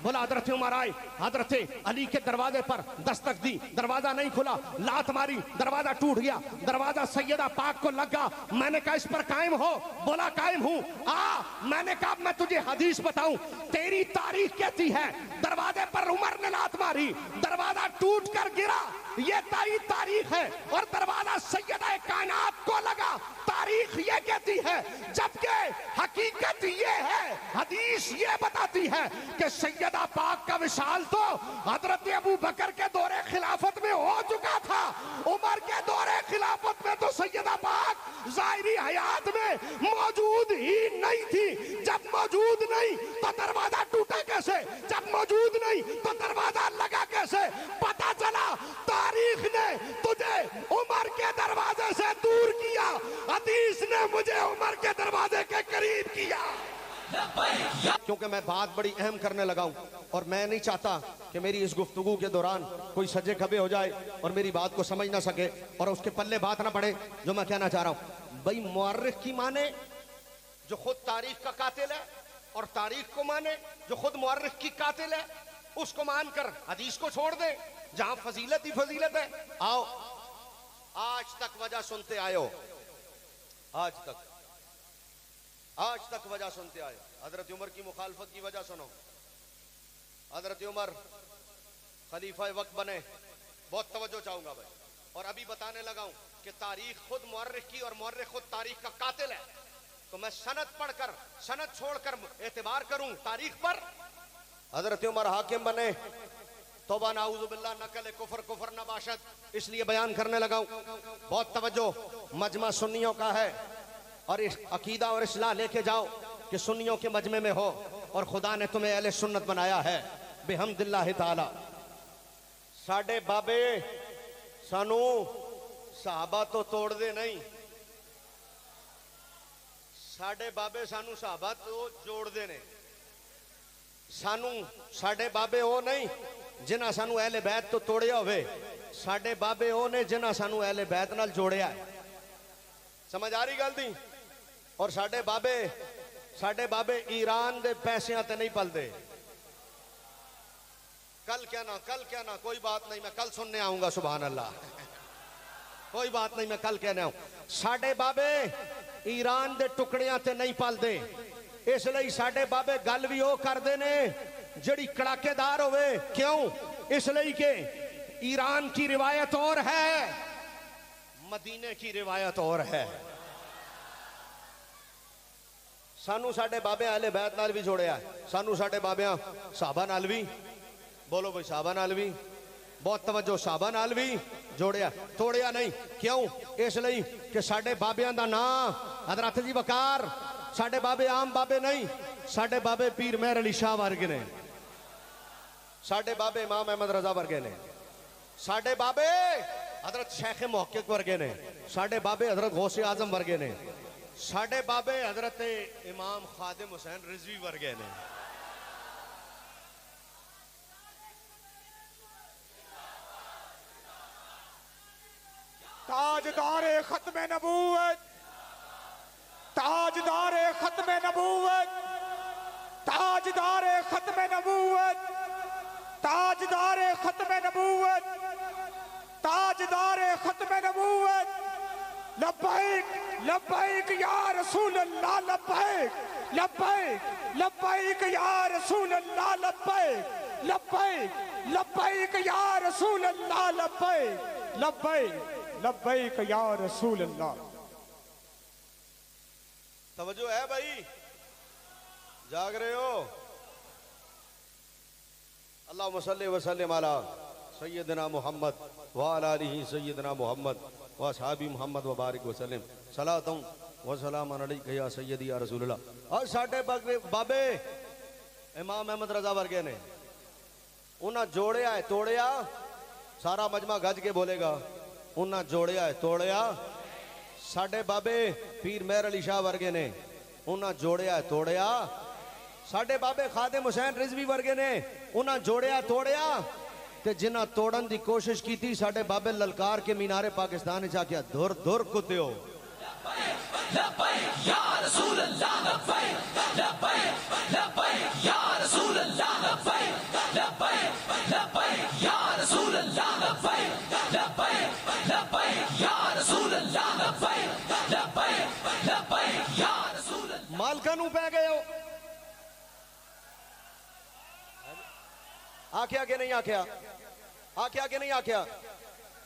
बोला हजरत उमर आए, हजरत अली के दरवाजे पर दस्तक दी, दरवाजा नहीं खुला, लात मारी, दरवाजा टूट गया, दरवाजा सैयदा पाक को लगा। मैंने कहा इस पर कायम हो? बोला कायम हूं। मैंने कहा मैं तुझे हदीस बताऊं, तेरी तारीख कहती है दरवाजे पर उमर ने लात मारी, दरवाजा टूट कर गिरा, ये तेरी तारीख है, और दरवाजा सैयदा कायनात को लगा, तारीख ये कहती है। जबकि हकीकत ये है, हदीस ये बताती है कि सैयदा पाक का विशाल तो हजरत अबू बकर के दौरे खिलाफत में हो चुका था, उमर के दौरे खिलाफत में तो सैयदा पाक ज़ाहिरी हयात में मौजूद ही नहीं थी। जब मौजूद नहीं तो दरवाजा टूटा कैसे? जब मौजूद नहीं तो दरवाजा लगा कैसे? पता चला तारीख ने तुझे उमर के दरवाजे से दूर किया, हदीस ने मुझे उमर के दरवाजे के करीब किया। क्योंकि मैं बात बड़ी अहम करने लगा हूं और मैं नहीं चाहता कि मेरी इस गुफ्तगू के दौरान कोई सजे खबे हो जाए और मेरी बात को समझ ना सके और उसके पल्ले बात ना पड़े जो मैं कहना चाह रहा हूं। भाई मुअर्रिख की माने जो खुद तारीख का कातिल है, और तारीख को माने जो खुद मुअर्रिख की कातिल है, उसको मानकर हदीस को छोड़ दे जहां फजीलत ही फजीलत है। आओ, आज तक वजह सुनते आए हो, आज तक वजह सुनते आए। हजरत उमर की मुखालफत की वजह सुनो। हजरत उमर खलीफा वक्त बने, बहुत तवज्जो चाहूंगा भाई, और अभी बताने लगा हूं कि तारीख खुद मुअर्रिख की और मुअर्रिख खुद तारीख का कातिल है, तो मैं सनद पढ़कर, सनद छोड़कर एतबार करूं तारीख पर। हजरत उमर हाकिम बने, तौबा नाऊज़ु बिल्लाह, नकल कुफर कुफर नबाशत, इसलिए बयान करने लगा हूं। बहुत तवज्जो, मजमा सुन्नियों का है और इस अकीदा और इस्लाह लेके जाओ कि सुन्नियों के मजमे में हो, और खुदा ने तुम्हें अहले सुन्नत बनाया है बिहम्दिल्लाह ताला। साडे बाबे सानू सहाबा तो तोड़ दे नहीं, साडे बाबे सानू सहाबा तो जोड़ दे ने। सानू साडे बाबे ओ नहीं जिन्हां सानू अहले बैत तो तोड़िया होवे, साडे बाबे ओ ने जिन्हां सानू अहले बैत नाल जोड़िया है। समझ आ रही गल दी? और साडे बाबे ईरान दे पैसियां ते नहीं पलदे। कल कहना कोई बात नहीं, मैं कल सुनने आऊंगा, सुभान अल्लाह, कोई बात नहीं, मैं कल कहने आऊं। साडे बाबे ईरान दे टुकड़ियां ते नहीं पलदे, इसलिए साडे बाबे गल भी वो करदे ने जड़ी कड़ाकेदार होवे। क्यों? इसलिए कि ईरान की रिवायत और है, मदीने की रिवायत और है। सानू साडे बाबे अहले बैत नाल भी जोड़िया, सानू साडे बाबियां साहबा नाल भी, बोलो भाई साहबा नाल भी, बहुत तवज्जो, साहबा नाल भी जोड़िया, तोड़िया नहीं। क्यों? इसलिए कि साडे बाबियां दा नाम हजरत जी वकार, साडे बाबे आम बाबे नहीं, साडे बाबे पीर मेहर अली शाह वर्गे ने, साडे बाबे इमाम अहमद रजा वर्गे ने, साडे बाबे हजरत शेख मुहक्किक वर्गे ने, साडे बाबे हजरत गौसे आजम वर्गे ने, साडे बाबे हजरत इमाम खादिम हुसैन रिजवी वर्गे ने। ताजदारे खत्म नबूवत, ताजदारे खत्म नबूवत, ताजदारे खत्म नबूवत, ताजदारे खत्म नबूवत, ताजदारे खत्म नबूवत। लब्बैक लब्बैक या रसूल अल्लाह, लब्बैक लब्बैक लब्बैक या रसूल अल्लाह, लब्बैक लब्बैक लब्बैक या रसूल अल्लाह, लब्बैक लब्बैक लब्बैक या रसूल अल्लाह। तवज्जो है भाई, जाग रहे हो? अल्लाहुम्मा सल्ली व सल्लिम अला सय्यदना मुहम्मद व अला आलिहि सय्यदना मुहम्मद व असहाबी मुहम्मद व बारिक वसल्लम। सलातुम व सलामुन अलैका या सय्यदी या रसूलल्लाह। और साडे बाबे इमाम अहमद रजा वर्गे ने उन्हें जोड़िया है तोड़िया, सारा मजमा गज के बोलेगा, उन्हें जोड़िया है तोड़िया। साडे बाबे पीर मेहर अली शाह वर्गे ने उन्हें जोड़िया है तोड़िया। साडे बाबे खादिम हुसैन रिजवी वर्गे ने उन्हें जोड़िया तोड़िया। ते जिन्हें तोड़न की कोशिश की थी साडे बाबे ललकार के मीनारे पाकिस्तान च आख्या धुर धुर कुत्तियो। आख्या कि नहीं आख्या, आख्या कि नहीं आख्या।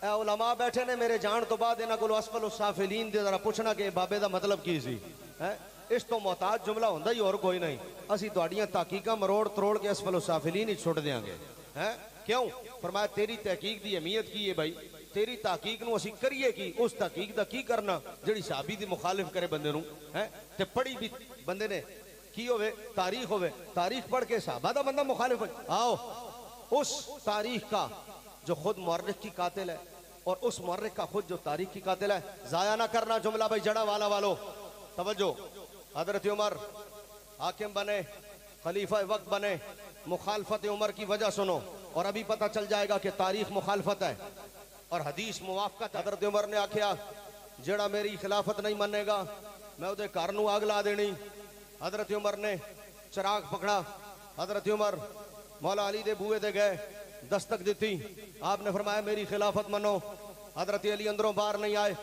ए उलमा बैठे ने मेरे जान तो बाद इन्हां कोलों असफल साफिलीन दे जरा पुछना कि बाबे दा मतलब की सी है। इस तो मोहताज जुमला हुंदा ही और कोई नहीं। असी तुहाड़ियां तहकीकां मरोड़ तरोड़ के असफल साफिलीन ही छुट देंगे हैं। क्यों? फरमाया तेरी तहकीक दी अहमियत की है भाई, तेरी तहकीक नूं असी करिए की, उस तहकीक दा की करना जिहड़ी सहाबी दी मुखालिफ करे बंदे नूं हैं। ते पढ़ी भी बंदे ने की होवे, तारीख होवे, तारीख पढ़ के सहाबा दा बंदा मुखालिफ है। आओ उस तारीख का जो खुद मुअर्रिख की कातिल है और उस मुअर्रिख का खुद जो तारीख की कातिल है, जाया ना करना जुमला भाई। जड़ा वाला वालों तवज्जो, हजरत उमर हाकिम बने, खलीफा वक्त बने, मुखालफत उमर की वजह सुनो और अभी पता चल जाएगा कि तारीख मुखालफत है और हदीस मुवाफकत। हजरत उमर ने आख्या जेड़ा मेरी खिलाफत नहीं मनेगा मैं उहदे घर नूं आग ला देनी। हजरत उमर ने चिराग पकड़ा, हजरत उमर मौला अली दे बूए दे गए, दस्तक दी, आपने फरमाया मेरी खिलाफत मनो। हजरत अली अंदरों बाहर नहीं आए।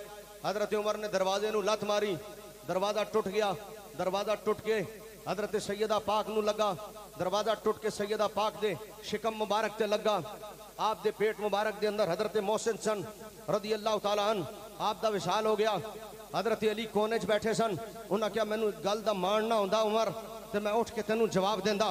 हजरत उमर ने दरवाजे नूं लत मारी, दरवाजा टूट गया। दरवाजा टूट के हजरत सैयदा पाक नूं लगा, दरवाजा टूट के सैयदा पाक दे शिकम मुबारक ते लगा। आप दे पेट मुबारक दे अंदर हजरत मोहसिन सन रदी अल्लाह तआला अन, आप दा विशाल हो गया। हजरत अली कोने च बैठे सन, उन्हें क्या मैनू गल दा मानना हुंदा उमर ते मैं उठ के तेनू जवाब देंदा।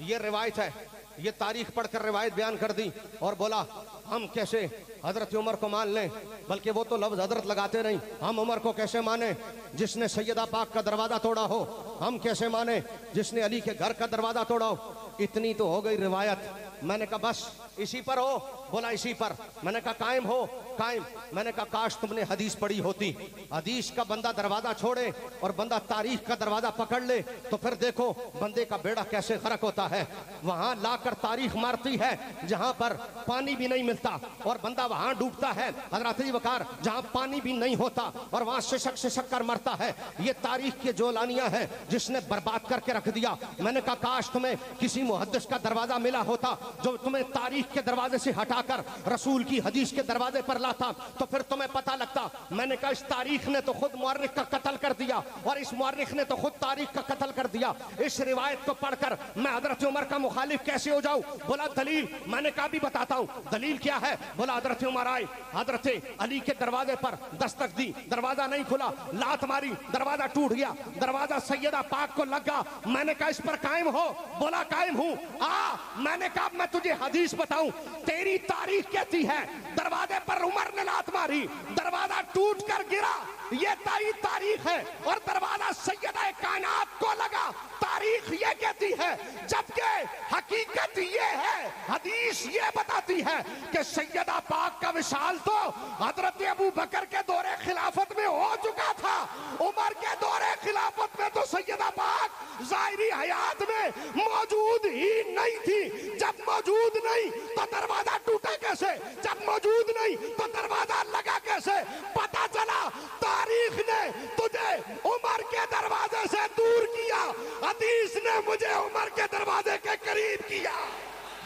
ये रिवायत है, ये तारीख पढ़कर रिवायत बयान कर दी और बोला हम कैसे हजरत उमर को मान लें, बल्कि वो तो लफ्ज हजरत लगाते नहीं, हम उमर को कैसे माने जिसने सैयदा पाक का दरवाजा तोड़ा हो, हम कैसे माने जिसने अली के घर का दरवाजा तोड़ा हो। इतनी तो हो गई रिवायत। मैंने कहा बस इसी पर हो? बोला इसी पर। मैंने कहा कायम हो? कायम। मैंने कहा काश तुमने हदीस पढ़ी होती। हदीस का बंदा दरवाजा छोड़े और बंदा तारीख का दरवाजा पकड़ ले तो फिर देखो बंदे का बेड़ा कैसे गरक होता है। वहां लाकर तारीख मारती है जहां पर पानी भी नहीं मिलता और बंदा वहां डूबता है हजरत वकार जहां पानी भी नहीं होता और वहां सिसक कर मरता है। ये तारीख के जोलानियां हैं जिसने बर्बाद करके रख दिया। मैंने कहा काश तुम्हें किसी मुहद्दिस का दरवाजा मिला होता जो तुम्हें तारीख के दरवाजे से हटाकर रसूल की हदीस के दरवाजे पर लाता तो फिर तुम्हें पता लगता। मैंने कहा इस तारीख ने तो खुद मुअर्रिख का कत्ल कर दिया और इस मुअर्रिख ने तो खुद तारीख का कत्ल कर दिया। इस रिवायत को पढ़कर मैं हजरत उमर का मुखालिफ कैसे हो जाऊं? बोला दलील। मैंने कहा भी बताता हूं दलील क्या है। बोला हजरत उमर आए, हजरत अली के दरवाजे पर दस्तक दी, दरवाजा नहीं खुला, लात मारी, दरवाजा टूट गया, दरवाजा सैयदा पाक को लगा। मैंने कहा इस पर कायम हो? बोला कायम हूं। मैंने कहा मैं तुझे हदीस बताऊं, तेरी तारीख कहती है दरवाजे पर उमर ने लात मारी, दरवाजा टूट कर गिरा, ये तेरी तारीख है और दरवाजा सैयदा कायनात को लगा, तारीख ये कहती है। जबकि हकीकत ये है, हदीस ये बताती है कि सैयदा पाक का विशाल तो हजरत अबू बकर के दौरे खिलाफत में हो चुका था। उमर के दौरे खिलाफत में तो सैयदा पाक ज़ाहिरी हयात में मौजूद ही नहीं थी। जब मौजूद नहीं तो दरवाजा टूटा कैसे? जब मौजूद नहीं तो दरवाजा लगा कैसे? पता चला तारीख ने तुझे उमर के दरवाजे से दूर किया, हदीस ने मुझे उमर के दरवाजे के करीब किया।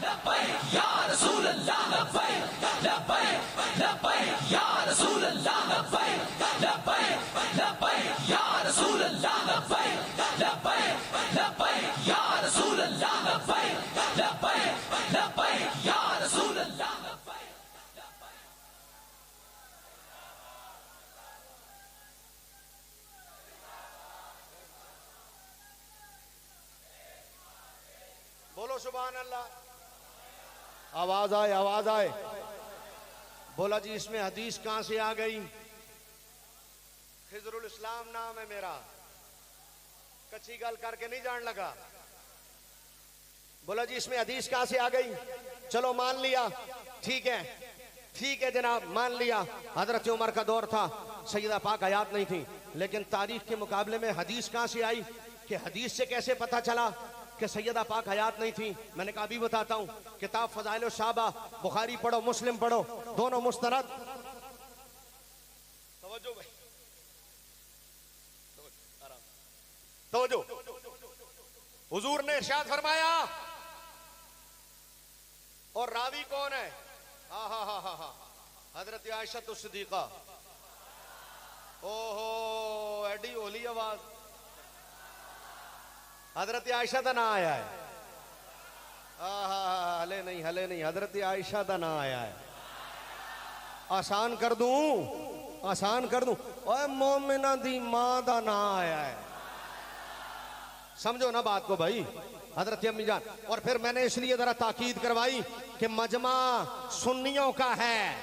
लब्बैक या रसूल अल्लाह, लब्बैक लब्बैक लब्बैक या रसूल अल्लाह, लब्बैक लब्बैक लब्बैक या रसूल अल्लाह, लब्बैक लब्बैक लब्बैक या रसूल अल्लाह, लब्बैक लब्बैक लब्बैक या रसूल अल्लाह। बोलो सुभान अल्लाह। आवाज आए, आवाज आए। बोला जी इसमें हदीस कहां से आ गई? खिजरुल इस्लाम नाम है मेरा, कच्ची गल करके नहीं जान लगा। बोला जी इसमें हदीस कहां से आ गई? चलो मान लिया, ठीक है, ठीक है जनाब, मान लिया। हजरत उमर का दौर था, सैयदा पाक हयात नहीं थी, लेकिन तारीख के मुकाबले में हदीस कहां से आई कि हदीस से कैसे पता चला कि सैयदा पाक हयात नहीं थी? मैंने कहा अभी बताता हूं। किताब फज़ाइल शाबा, बुखारी पढ़ो, मुस्लिम पढ़ो, दोनों मुस्तरद। तवज्जो भाई, तवज्जो। हुजूर ने इरशाद फरमाया, और रावी कौन है? हजरत आयशा सिद्दीक़ा। ओहो एडी होली आवाज, हजरत आयशा का ना आया है। हले हले नहीं, हजरत आयशा का ना आया है। आसान कर दूं, आसान कर दूं, ओए मोमिना दी मां का ना आया है। समझो ना बात को भाई, हजरत अम्मी जान। और फिर मैंने इसलिए जरा ताकीद करवाई कि मजमा सुन्नियों का है,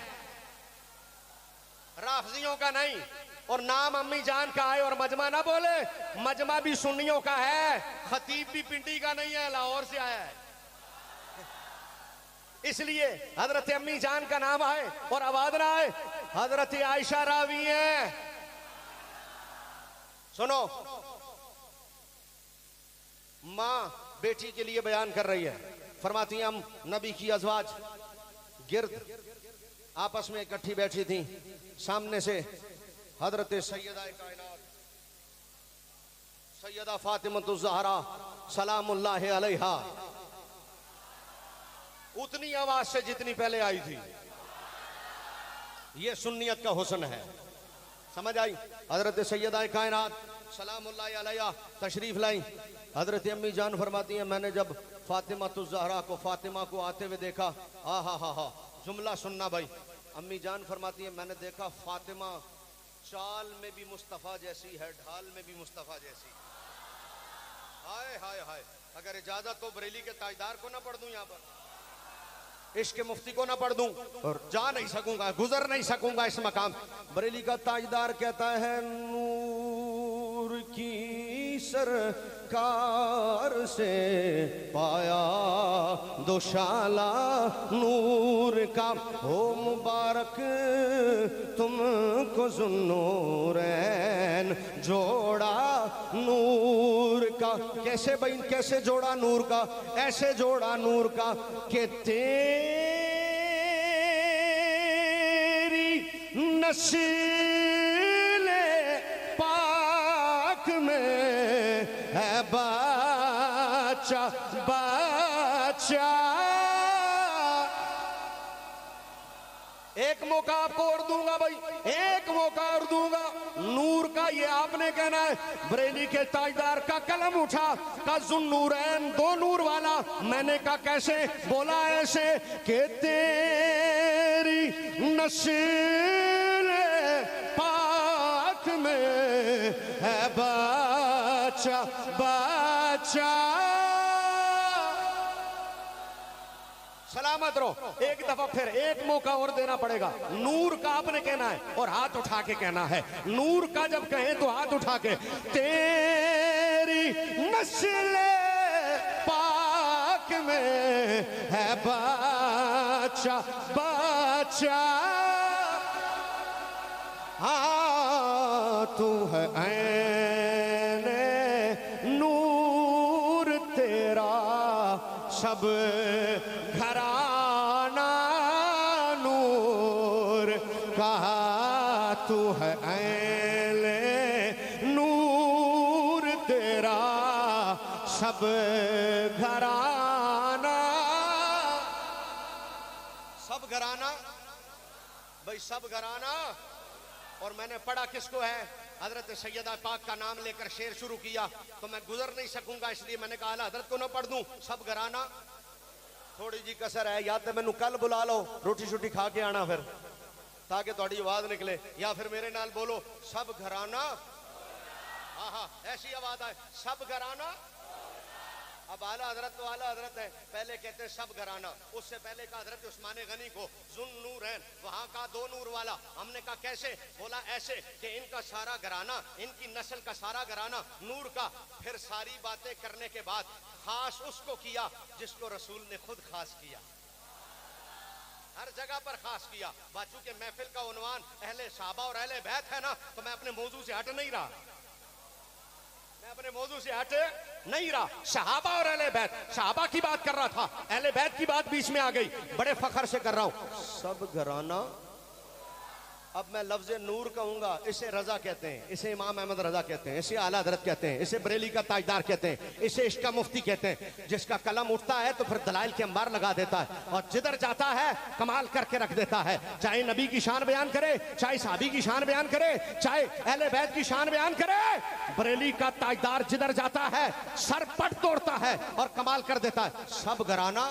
राफजियों का नहीं। और नाम अम्मी जान का आए और मजमा ना बोले, मजमा भी सुन्नियों का है, खतीब भी पिंडी का नहीं है, लाहौर से आया है। इसलिए हजरत अम्मी जान का नाम आए और आवाज ना आए, हजरत आयशा रावी है। सुनो, मां बेटी के लिए बयान कर रही है, फरमाती हैं हम नबी की अज़वाज गिर्द आपस में इकट्ठी बैठी थी, सामने से हजरत सैयदा कायनात सैयदा फातिमा ज़हरा सलामुल्लाह अलैहा उतनी आवाज से जितनी पहले आई थी। ये सुन्नियत का हुस्न है, समझ आई। हजरत सैयदा कायनात सलामुल्लाह अलैहा तशरीफ लाई। हजरत अम्मी जान फरमाती हैं मैंने जब फातिमा ज़हरा को, फातिमा को आते हुए देखा, हा, जुमला सुनना भाई। अम्मी जान फरमाती हैं मैंने देखा फातिमा चाल में भी मुस्तफ़ा जैसी है, ढाल में भी मुस्तफ़ा जैसी। हाय हाय हाय, अगर इजाजत तो बरेली के ताजदार को ना पढ़ दूं, यहाँ पर इश्क मुफ्ती को ना पढ़ दूं और जा नहीं सकूंगा, गुजर नहीं सकूंगा इस मकाम। बरेली का ताजदार कहता है नूर की सरकार से पाया दोशाला नूर का, हो मुबारक तुमको ज़ुन्नूरैन जोड़ा नूर का। कैसे भाई, कैसे जोड़ा नूर का? ऐसे जोड़ा नूर का कि तेरी नस्ल पाक में है बाचा बाचा। एक मौका आपको और दूंगा भाई, एक मौका और दूंगा। नूर का ये आपने कहना है, बरेली के ताजदार का कलम उठा, का ज़ुन्नूरैन दो नूर वाला। मैंने कहा कैसे? बोला ऐसे कि तेरी नस्ल पाक में है बाचा बाचा। सलामत रहो। एक दफा फिर एक मौका और देना पड़ेगा। नूर का आपने कहना है और हाथ उठा के कहना है। नूर का जब कहें तो हाथ उठा के, तेरी नस्ल पाक में है बाचा बाचा। हाँ तू है ऐने नूर, तेरा सब घराना नूर का। तू है ऐने नूर, तेरा सब घराना। सब घराना भाई, सब घराना। और मैंने पढ़ा किसको है? हजरत सैयदा पाक का नाम लेकर शेर शुरू किया तो मैं गुजर नहीं सकूंगा, इसलिए मैंने कहा हजरत को ना पढ़ दूं। सब घराना थोड़ी जी कसर है, या तो मैनू कल बुला लो, रोटी शोटी खा के आना फिर, ताकि थोड़ी आवाज निकले, या फिर मेरे नाल बोलो सब घराना। हाँ, ऐसी आवाज आए, सब घराना। अब आला हजरत तो आला हजरत है, पहले कहते हैं सब घराना। उससे पहले का हजरत उस्मान गनी को ज़ुन्नूरैन, वहां का दो नूर वाला। हमने कहा कैसे? बोला ऐसे कि इनका सारा घराना, इनकी नस्ल का सारा घराना नूर का। फिर सारी बातें करने के बाद खास उसको किया जिसको रसूल ने खुद खास किया, हर जगह पर खास किया। बाचू के महफिल का उन्वान अहले साहबा और अहले बैत है ना, तो मैं अपने मौजू से हट नहीं रहा, मैं अपने मौजू से हट नहीं रहा। सहाबा और अहले बैत, सहाबा की बात कर रहा था, अहले बैत की बात बीच में आ गई, बड़े फखर से कर रहा हूं। सब घराना। अब मैं लफ्ज़ नूर कहूंगा, इसे रजा कहते हैं, इसे इमाम अहमद रजा कहते हैं, इसे आला हजरत कहते हैं, इसे बरेली का ताजदार कहते हैं, इसे इश्क का मुफ्ती कहते हैं। जिसका कलम उठता है तो फिर दलाइल के अंबार लगा देता है और जिधर जाता है कमाल करके रख देता है। चाहे नबी की शान बयान करे, चाहे साहबी की शान बयान करे, चाहे अहले बैत की शान बयान करे, बरेली का ताजदार जिधर जाता है सर पट तोड़ता है और कमाल कर देता है। सब घराना